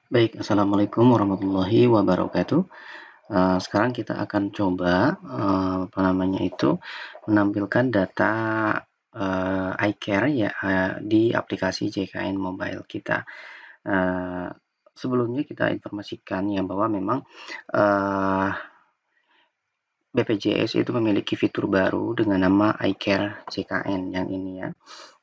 Baik, assalamualaikum warahmatullahi wabarakatuh. Sekarang kita akan coba menampilkan data iCare ya di aplikasi JKN Mobile kita. Uh, Sebelumnya kita informasikan ya bahwa memang uh, BPJS itu memiliki fitur baru dengan nama iCare JKN yang ini ya.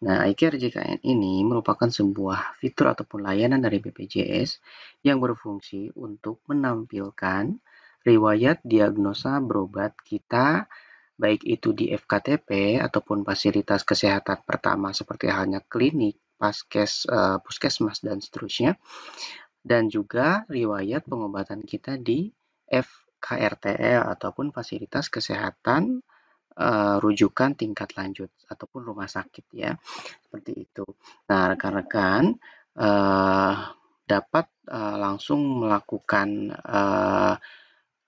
Nah, iCare JKN ini merupakan sebuah fitur ataupun layanan dari BPJS yang berfungsi untuk menampilkan riwayat diagnosa berobat kita, baik itu di FKTP ataupun fasilitas kesehatan pertama seperti halnya klinik, puskesmas, dan seterusnya, dan juga riwayat pengobatan kita di FKRTL ataupun fasilitas kesehatan rujukan tingkat lanjut ataupun rumah sakit ya, seperti itu. Nah, rekan-rekan dapat langsung melakukan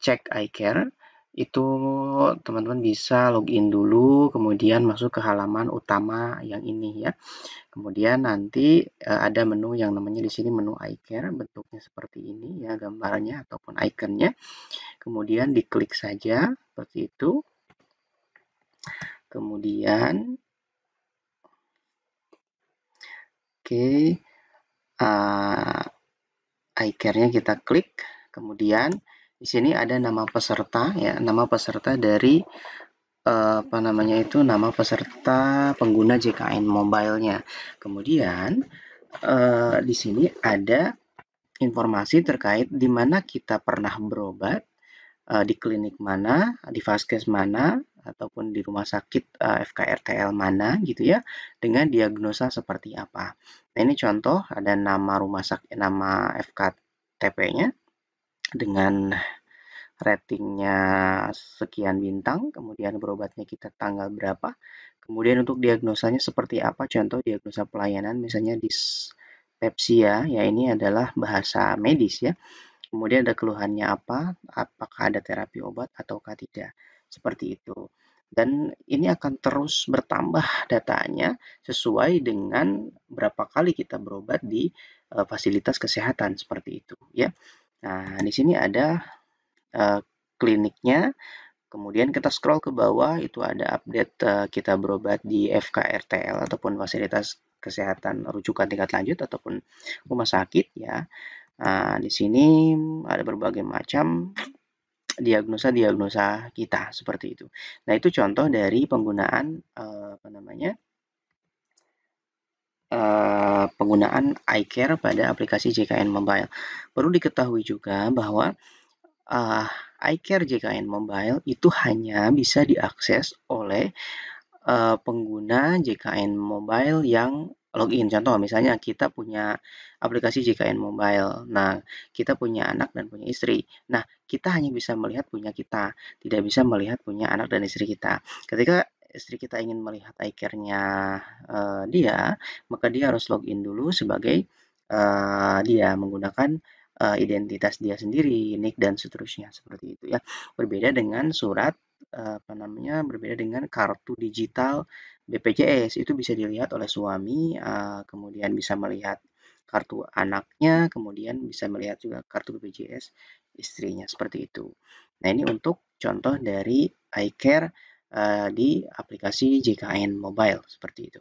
cek iCare. Itu teman-teman bisa login dulu, kemudian masuk ke halaman utama yang ini ya. Kemudian nanti ada menu yang namanya di sini menu iCare, bentuknya seperti ini ya gambarnya ataupun ikonnya. Kemudian diklik saja seperti itu. Kemudian Oke, iCare-nya kita klik, kemudian di sini ada nama peserta ya, nama peserta dari nama peserta pengguna JKN Mobile-nya. Kemudian di sini ada informasi terkait di mana kita pernah berobat, di klinik mana, di vaskes mana, ataupun di rumah sakit FKRTL mana gitu ya, dengan diagnosa seperti apa. Nah, ini contoh ada nama rumah sakit, nama FKTP-nya dengan ratingnya sekian bintang, kemudian berobatnya kita tanggal berapa, kemudian untuk diagnosanya seperti apa, contoh diagnosa pelayanan misalnya dispepsia, ya ini adalah bahasa medis ya. Kemudian ada keluhannya apa, apakah ada terapi obat ataukah tidak, seperti itu. Dan ini akan terus bertambah datanya sesuai dengan berapa kali kita berobat di fasilitas kesehatan seperti itu ya. Nah, di sini ada kliniknya, kemudian kita scroll ke bawah itu ada update kita berobat di FKRTL ataupun fasilitas kesehatan rujukan tingkat lanjut ataupun rumah sakit ya. Nah, di sini ada berbagai macam diagnosa-diagnosa kita seperti itu. Nah, itu contoh dari penggunaan penggunaan iCare pada aplikasi JKN Mobile. Perlu diketahui juga bahwa iCare JKN Mobile itu hanya bisa diakses oleh pengguna JKN Mobile yang login. Contoh misalnya kita punya aplikasi JKN Mobile. Nah, kita punya anak dan punya istri. Nah, kita hanya bisa melihat punya kita, tidak bisa melihat punya anak dan istri kita. Ketika istri kita ingin melihat iCare-nya dia, maka dia harus login dulu sebagai dia menggunakan identitas dia sendiri, nick dan seterusnya seperti itu ya. Berbeda dengan surat berbeda dengan kartu digital BPJS, itu bisa dilihat oleh suami, kemudian bisa melihat kartu anaknya, kemudian bisa melihat juga kartu BPJS istrinya, seperti itu. Nah, ini untuk contoh dari iCare di aplikasi JKN Mobile, seperti itu.